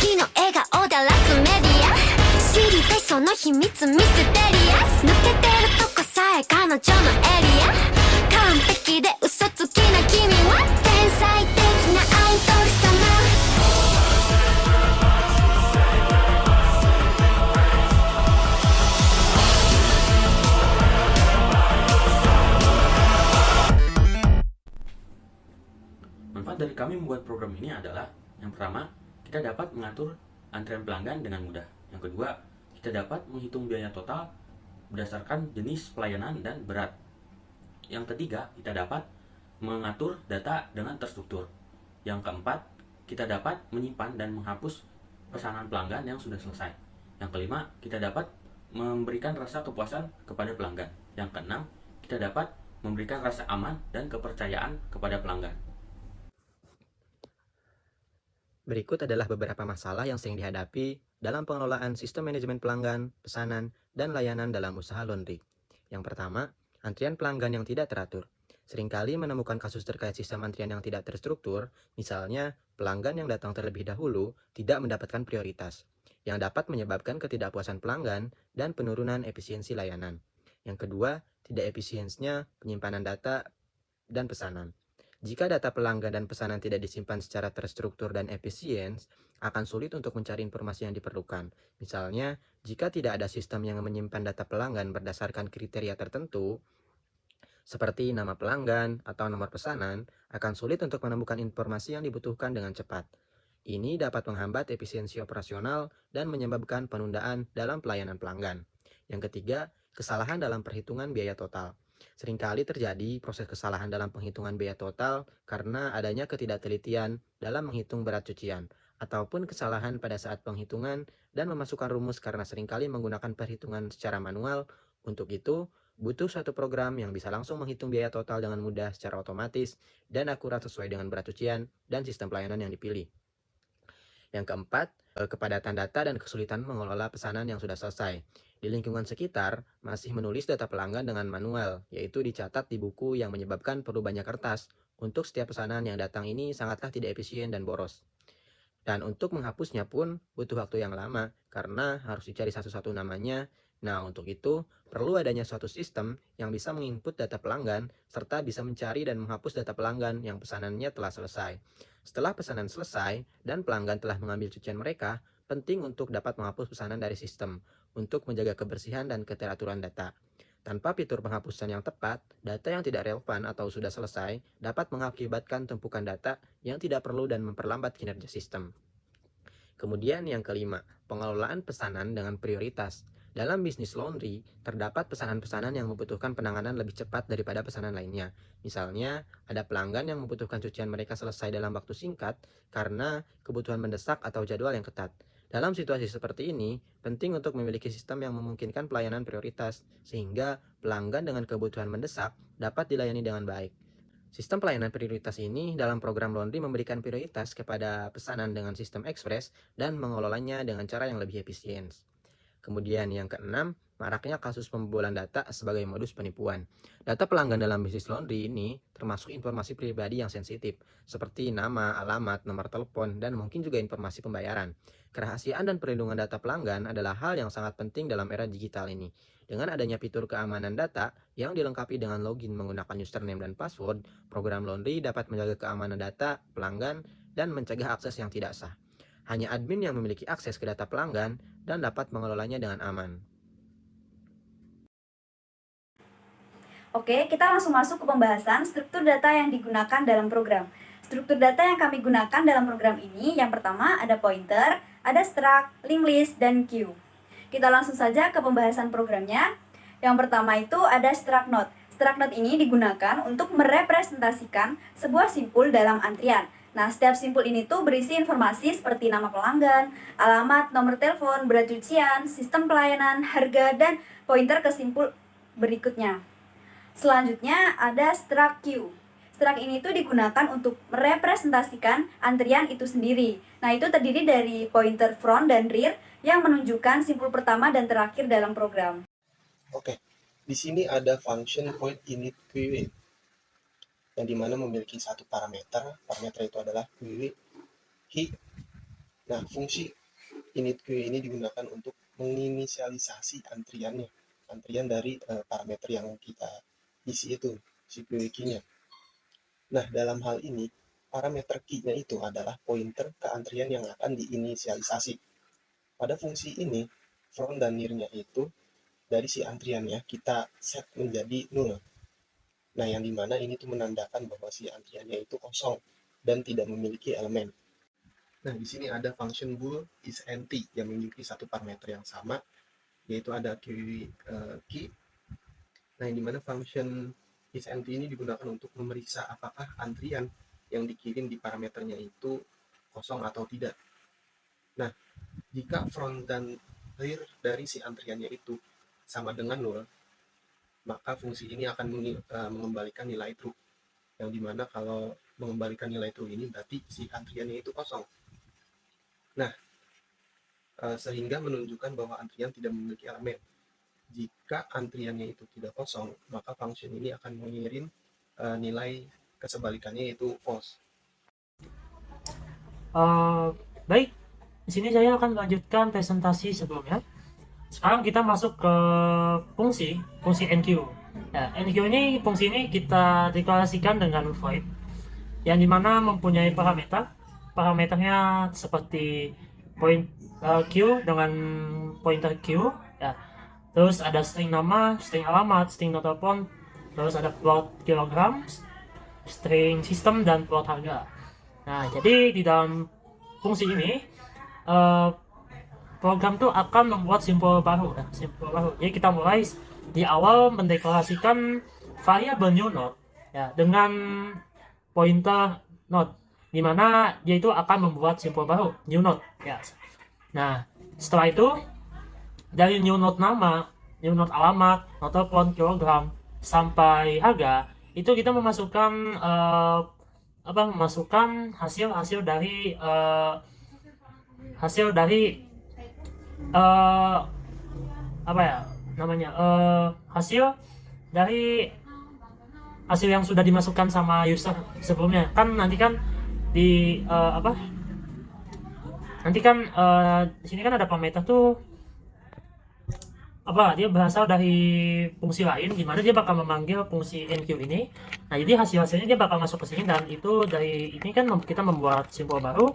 日の笑顔だらすメディア知りたいその秘密ミステリアス抜けてるとこさえ彼女のエリア完璧で嘘つきな君は天才的なアイドル様Manfaat dari kami membuat program ini adalah yang pertama, kita dapat mengatur antrian pelanggan dengan mudah. Yang kedua, kita dapat menghitung biaya total berdasarkan jenis pelayanan dan berat. Yang ketiga, kita dapat mengatur data dengan terstruktur. Yang keempat, kita dapat menyimpan dan menghapus pesanan pelanggan yang sudah selesai. Yang kelima, kita dapat memberikan rasa kepuasan kepada pelanggan. Yang keenam, kita dapat memberikan rasa aman dan kepercayaan kepada pelanggan. Berikut adalah beberapa masalah yang sering dihadapi dalam pengelolaan sistem manajemen pelanggan, pesanan, dan layanan dalam usaha laundry. Yang pertama, antrian pelanggan yang tidak teratur. Seringkali menemukan kasus terkait sistem antrian yang tidak terstruktur, misalnya pelanggan yang datang terlebih dahulu tidak mendapatkan prioritas, yang dapat menyebabkan ketidakpuasan pelanggan dan penurunan efisiensi layanan. Yang kedua, tidak efisiensinya penyimpanan data dan pesanan. Jika data pelanggan dan pesanan tidak disimpan secara terstruktur dan efisien, akan sulit untuk mencari informasi yang diperlukan. Misalnya, jika tidak ada sistem yang menyimpan data pelanggan berdasarkan kriteria tertentu, seperti nama pelanggan atau nomor pesanan, akan sulit untuk menemukan informasi yang dibutuhkan dengan cepat. Ini dapat menghambat efisiensi operasional dan menyebabkan penundaan dalam pelayanan pelanggan. Yang ketiga, kesalahan dalam perhitungan biaya total. Seringkali terjadi proses kesalahan dalam penghitungan biaya total karena adanya ketidaktelitian dalam menghitung berat cucian, ataupun kesalahan pada saat penghitungan dan memasukkan rumus karena seringkali menggunakan perhitungan secara manual. Untuk itu, butuh suatu program yang bisa langsung menghitung biaya total dengan mudah secara otomatis dan akurat sesuai dengan berat cucian dan sistem pelayanan yang dipilih. Yang keempat, kepadatan data dan kesulitan mengelola pesanan yang sudah selesai. Di lingkungan sekitar, masih menulis data pelanggan dengan manual, yaitu dicatat di buku yang menyebabkan perlu banyak kertas. Untuk setiap pesanan yang datang ini sangatlah tidak efisien dan boros. Dan untuk menghapusnya pun butuh waktu yang lama, karena harus dicari satu-satu namanya. Nah, untuk itu, perlu adanya suatu sistem yang bisa menginput data pelanggan, serta bisa mencari dan menghapus data pelanggan yang pesanannya telah selesai. Setelah pesanan selesai, dan pelanggan telah mengambil cucian mereka, penting untuk dapat menghapus pesanan dari sistem, untuk menjaga kebersihan dan keteraturan data. Tanpa fitur penghapusan yang tepat, data yang tidak relevan atau sudah selesai dapat mengakibatkan tumpukan data yang tidak perlu dan memperlambat kinerja sistem. Kemudian yang kelima, pengelolaan pesanan dengan prioritas. Dalam bisnis laundry, terdapat pesanan-pesanan yang membutuhkan penanganan lebih cepat daripada pesanan lainnya. Misalnya, ada pelanggan yang membutuhkan cucian mereka selesai dalam waktu singkat karena kebutuhan mendesak atau jadwal yang ketat. Dalam situasi seperti ini, penting untuk memiliki sistem yang memungkinkan pelayanan prioritas, sehingga pelanggan dengan kebutuhan mendesak dapat dilayani dengan baik. Sistem pelayanan prioritas ini dalam program laundry memberikan prioritas kepada pesanan dengan sistem ekspres dan mengelolanya dengan cara yang lebih efisien. Kemudian yang keenam, maraknya kasus pembobolan data sebagai modus penipuan. Data pelanggan dalam bisnis laundry ini termasuk informasi pribadi yang sensitif, seperti nama, alamat, nomor telepon, dan mungkin juga informasi pembayaran. Kerahasiaan dan perlindungan data pelanggan adalah hal yang sangat penting dalam era digital ini. Dengan adanya fitur keamanan data yang dilengkapi dengan login menggunakan username dan password, program laundry dapat menjaga keamanan data pelanggan dan mencegah akses yang tidak sah. Hanya admin yang memiliki akses ke data pelanggan dan dapat mengelolanya dengan aman. Oke, kita langsung masuk ke pembahasan struktur data yang digunakan dalam program. Struktur data yang kami gunakan dalam program ini, yang pertama ada pointer, ada struct, linked list, dan queue. Kita langsung saja ke pembahasan programnya. Yang pertama itu ada struct node. Struct node ini digunakan untuk merepresentasikan sebuah simpul dalam antrian. Nah, setiap simpul ini tuh berisi informasi seperti nama pelanggan, alamat, nomor telepon, berat cucian, sistem pelayanan, harga, dan pointer ke simpul berikutnya. Selanjutnya ada struct queue. Struct ini tuh digunakan untuk merepresentasikan antrian itu sendiri. Nah, itu terdiri dari pointer front dan rear yang menunjukkan simpul pertama dan terakhir dalam program. Oke, di sini ada function void init query yang dimana memiliki satu parameter. Parameter itu adalah query key. Nah, fungsi init queue ini digunakan untuk menginisialisasi antrian dari parameter yang kita isi itu, si queue key-nya. Nah, dalam hal ini, parameter key-nya itu adalah pointer ke antrian yang akan diinisialisasi. Pada fungsi ini, from dan near-nya itu dari si antriannya kita set menjadi null. Nah, yang dimana ini tuh menandakan bahwa si antriannya itu kosong dan tidak memiliki elemen. Nah, di sini ada function bool is empty yang memiliki satu parameter yang sama, yaitu ada key. Nah, yang dimana function is empty ini digunakan untuk memeriksa apakah antrian yang dikirim di parameternya itu kosong atau tidak. Nah, jika front dan rear dari si antriannya itu sama dengan null, maka fungsi ini akan mengembalikan nilai true. Yang dimana kalau mengembalikan nilai true ini berarti si antriannya itu kosong. Nah, sehingga menunjukkan bahwa antrian tidak memiliki elemen. Jika antriannya itu tidak kosong, maka function ini akan mengirim nilai kesebalikannya yaitu false. Baik, di sini saya akan melanjutkan presentasi sebelumnya. Sekarang kita masuk ke fungsi NQ. Ya, NQ ini fungsi ini kita deklarasikan dengan void, yang dimana mempunyai parameternya seperti point Q dengan pointer Q. Ya. Terus ada string nama, string alamat, string telepon, terus ada float kilogram, string sistem, dan float harga. Nah, jadi di dalam fungsi ini program tuh akan membuat simbol baru. Jadi kita mulai di awal mendeklarasikan variabel new node ya dengan pointer node, di mana dia itu akan membuat simbol baru new node ya. Nah, setelah itu dari new node nama, new node alamat, node telepon, kilogram sampai harga itu kita memasukkan memasukkan hasil dari hasil yang sudah dimasukkan sama user sebelumnya. Kan nanti kan di di sini kan ada parameter tuh dia berasal dari fungsi lain, gimana dia bakal memanggil fungsi NQ ini. Nah, jadi hasilnya dia bakal masuk ke sini, dan itu dari ini kan kita membuat simbol baru.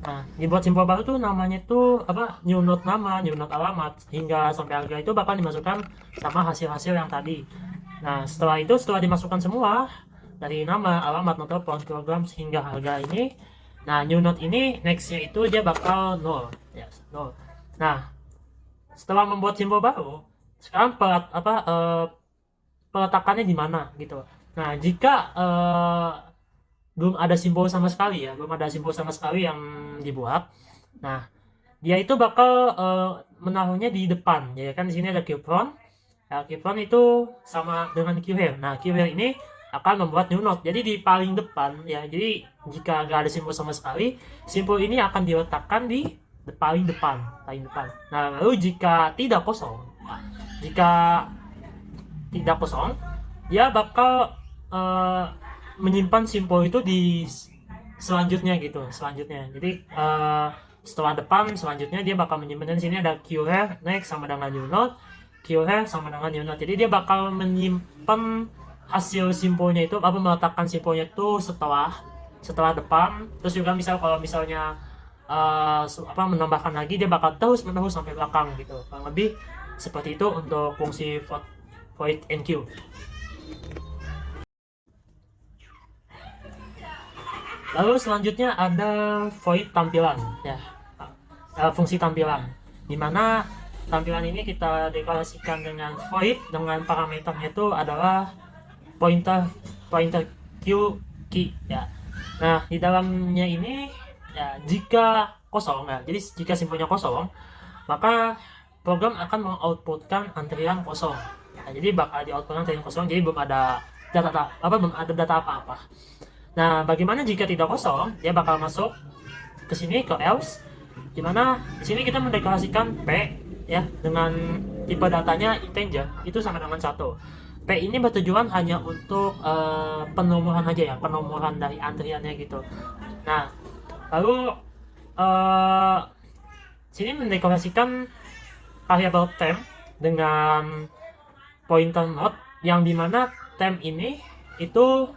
Nah, dibuat simbol baru tuh namanya tuh new node nama, new node alamat, hingga sampai harga itu bakal dimasukkan sama hasil-hasil yang tadi. Nah, setelah dimasukkan semua dari nama, alamat, node telepon, kilogram hingga harga ini, nah new node ini nextnya itu dia bakal nol, nol. Nah, setelah membuat simbol baru, sekarang peletakannya di mana gitu. Nah, jika belum ada simbol sama sekali yang dibuat, nah dia itu bakal menaruhnya di depan, ya kan. Di sini ada QFront. Nah, QFront itu sama dengan QHear. Nah, QHear ini akan membuat new node, jadi di paling depan ya. Jadi jika nggak ada simbol sama sekali, simbol ini akan diletakkan di paling depan. Nah, lalu jika tidak kosong, dia bakal menyimpan simbol itu di selanjutnya. Jadi setelah depan, selanjutnya dia bakal menyimpan. Di sini ada QHear next sama dengan new node, QHear sama dengan new node. Jadi dia bakal menyimpan hasil simbolnya itu, meletakkan simbolnya itu setelah depan. Terus juga kalau misalnya menambahkan lagi, dia bakal terus menerus sampai belakang gitu. Kurang lebih seperti itu untuk fungsi void NQ. Lalu selanjutnya ada void tampilan ya, fungsi tampilan, dimana tampilan ini kita deklarasikan dengan void dengan parameternya itu adalah pointer Q key ya. Nah, di dalamnya ini ya, jika kosong ya, jadi jika simbolnya kosong, maka program akan mengoutputkan antrian kosong. Nah, jadi bakal di-outputkan antrian kosong, jadi belum ada data apa-apa. Nah, bagaimana jika tidak kosong? Dia bakal masuk ke sini ke else, dimana di sini kita mendeklarasikan P ya dengan tipe datanya integer, itu sama dengan 1. P ini bertujuan hanya untuk penomoran aja ya, penomoran dari antriannya gitu. Nah, lalu sini mendeklarasikan variabel temp dengan pointer node yang dimana temp ini itu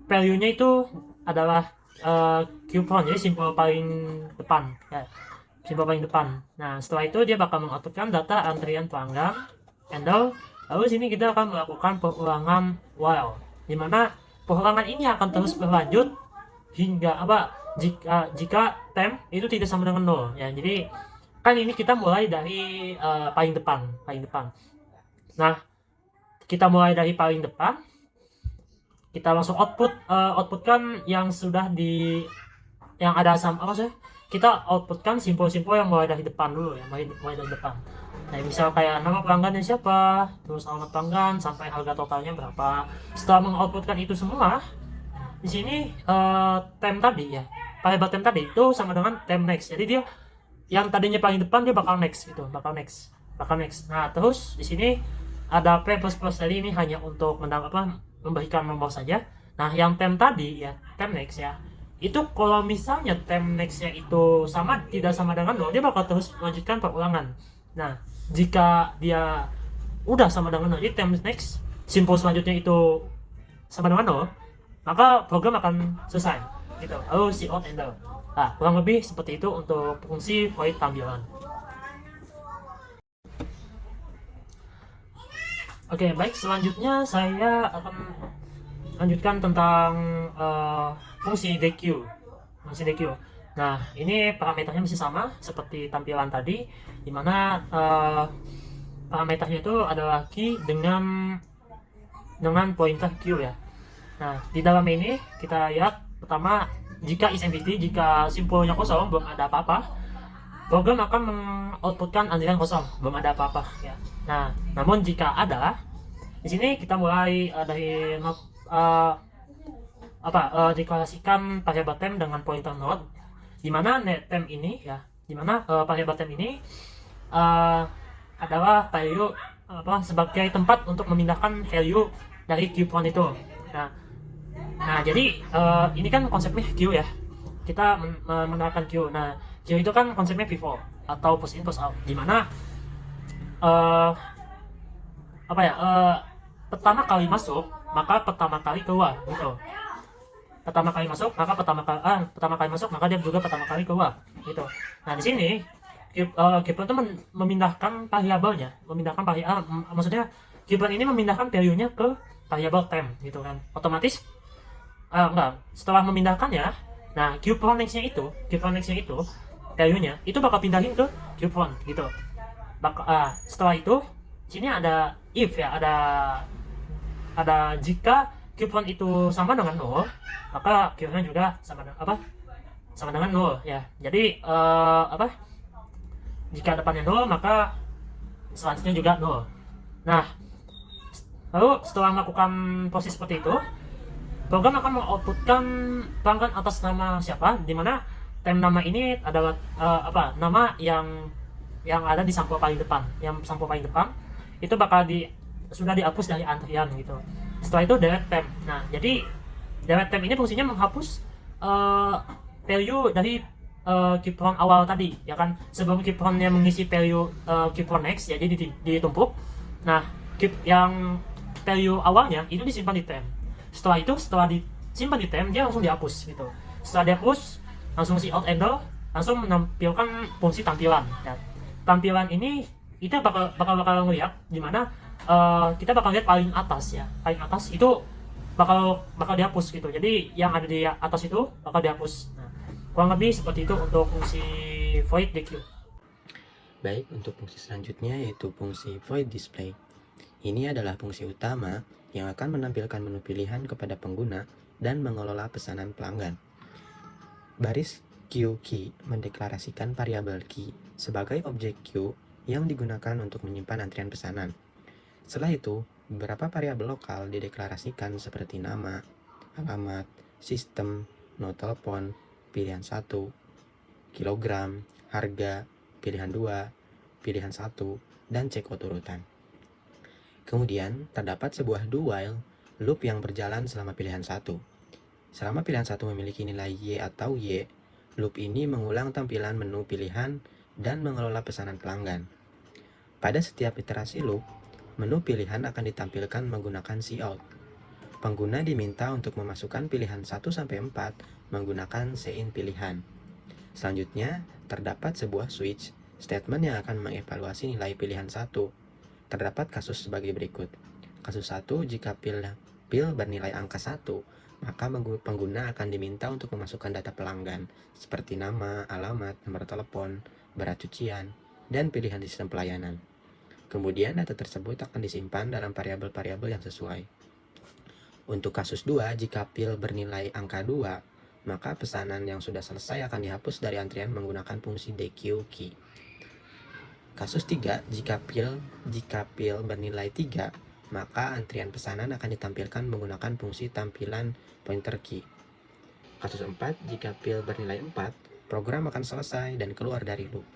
value-nya itu adalah coupon, jadi simbol paling depan ya, simbol paling depan. Nah setelah itu dia bakal mengoutputkan data antrian pelanggan handle. Lalu sini kita akan melakukan pengulangan while, dimana pengulangan ini akan terus berlanjut hingga jika temp itu tidak sama dengan 0 ya. Jadi kan ini kita mulai dari paling depan. Nah kita mulai dari paling depan, kita langsung outputkan yang sudah yang ada kita outputkan simpel-simpel yang mulai dari depan dulu ya, mulai dari depan. Nah misal kayak nama pelanggannya siapa, terus alamat pelanggan, sampai harga totalnya berapa. Setelah mengoutputkan itu semua, di sini temp tadi ya, variabel temp tadi itu sama dengan temp next. Jadi dia yang tadinya paling depan dia bakal next gitu, bakal next. Nah terus di sini ada p++ tadi, ini hanya untuk memberikan nomor saja. Nah yang temp tadi ya, temp next ya, itu kalau misalnya temp nextnya itu tidak sama dengan 0, dia bakal terus melanjutkan perulangan. Nah jika dia udah sama dengan 0, jadi temp next simbol selanjutnya itu sama dengan 0, maka program akan selesai gitu. Lalu cout handle. Nah kurang lebih seperti itu untuk fungsi void tampilan. Oke, baik, selanjutnya saya akan lanjutkan tentang fungsi DQ. Nah ini parameternya masih sama seperti tampilan tadi, dimana parameternya itu adalah key dengan pointer Q ya. Nah di dalam ini kita lihat pertama, jika is empty, jika simpulnya kosong, belum ada apa-apa, program akan mengoutputkan antrian kosong, belum ada apa-apa ya. Nah namun jika ada, di sini kita mulai dari deklarasikan variabel temp dengan pointer node, dimana temp ini ya, variabel temp ini adalah value sebagai tempat untuk memindahkan value dari coupon itu. Nah jadi ini kan konsepnya Q ya, kita menggunakan Q. Nah Q itu kan konsepnya pivot atau push in push out, dimana pertama kali masuk maka pertama kali keluar gitu. Pertama kali masuk maka dia juga pertama kali keluar gitu. Nah di sini coupon itu memindahkan variabelnya, maksudnya coupon ini memindahkan value-nya ke variabel temp gitu kan. Otomatis setelah memindahkannya, nah coupon next-nya itu value-nya itu bakal pindahin ke coupon gitu. Setelah itu sini ada if ya, ada jika coupon itu sama dengan 0, maka Q-nya juga sama dengan 0 ya. Jadi jika depannya 0, maka selanjutnya juga 0. Nah lalu setelah melakukan proses seperti itu, program akan mengoutputkan pelanggan atas nama siapa, dimana temp nama ini adalah nama yang ada di sampul paling depan. Yang sampul paling depan itu bakal sudah dihapus dari antrian gitu. Setelah itu delete temp. Nah jadi delete temp ini fungsinya menghapus value dari coupon awal tadi ya kan. Sebelum couponnya mengisi value coupon next ya, jadi ditumpuk. Nah yang value awalnya itu disimpan di temp. Setelah disimpan di temp, dia langsung dihapus gitu. Setelah dihapus, langsung cout handle langsung menampilkan fungsi tampilan ya. Tampilan ini itu bakal ngeliat dimana kita bakal lihat paling atas ya. Paling atas itu bakal dihapus gitu. Jadi yang ada di atas itu bakal dihapus. Nah, kurang lebih seperti itu untuk fungsi void DQ. Baik, untuk fungsi selanjutnya yaitu fungsi void display. Ini adalah fungsi utama yang akan menampilkan menu pilihan kepada pengguna dan mengelola pesanan pelanggan. Baris Q key mendeklarasikan variabel key sebagai objek Q yang digunakan untuk menyimpan antrian pesanan. Setelah itu, beberapa variabel lokal dideklarasikan seperti nama, alamat, sistem, nomor telepon, pilihan 1, kilogram, harga, pilihan 2, pilihan 1, dan checkout urutan. Kemudian, terdapat sebuah do while loop yang berjalan selama pilihan 1. Selama pilihan 1 memiliki nilai Y atau Y, Loop ini mengulang tampilan menu pilihan dan mengelola pesanan pelanggan. Pada setiap iterasi loop, menu pilihan akan ditampilkan menggunakan cout. Pengguna diminta untuk memasukkan pilihan 1-4 menggunakan sein pilihan. Selanjutnya, terdapat sebuah switch statement yang akan mengevaluasi nilai pilihan 1. Terdapat kasus sebagai berikut. Kasus 1, jika pil bernilai angka 1, maka pengguna akan diminta untuk memasukkan data pelanggan seperti nama, alamat, nomor telepon, berat cucian, dan pilihan di sistem pelayanan. Kemudian data tersebut akan disimpan dalam variabel-variabel yang sesuai. Untuk kasus 2, jika pil bernilai angka 2, maka pesanan yang sudah selesai akan dihapus dari antrian menggunakan fungsi dequeue key. Kasus 3, jika pil bernilai 3, maka antrian pesanan akan ditampilkan menggunakan fungsi tampilan pointer key. Kasus 4, jika pil bernilai 4, program akan selesai dan keluar dari loop.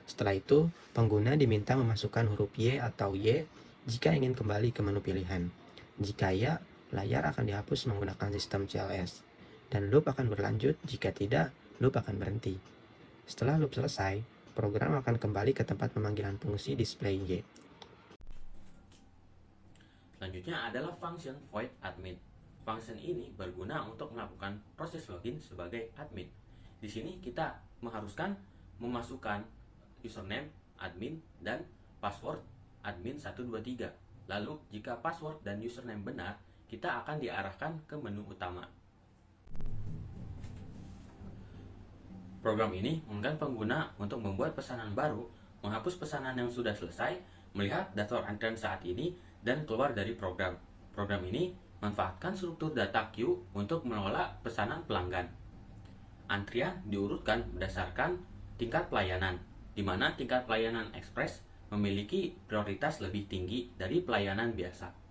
Setelah itu, pengguna diminta memasukkan huruf Y atau Y jika ingin kembali ke menu pilihan. Jika ya, layar akan dihapus menggunakan sistem CLS. Dan loop akan berlanjut, jika tidak, loop akan berhenti. Setelah loop selesai, program akan kembali ke tempat pemanggilan fungsi display Y. Selanjutnya adalah function void admin. Function ini berguna untuk melakukan proses login sebagai admin. Di sini kita mengharuskan memasukkan username admin dan password admin 123. Lalu jika password dan username benar, kita akan diarahkan ke menu utama. Program ini memungkinkan pengguna untuk membuat pesanan baru, menghapus pesanan yang sudah selesai, melihat daftar antrian saat ini, dan keluar dari program. Program ini manfaatkan struktur data queue untuk mengelola pesanan pelanggan. Antrian diurutkan berdasarkan tingkat pelayanan, di mana tingkat pelayanan ekspres memiliki prioritas lebih tinggi dari pelayanan biasa.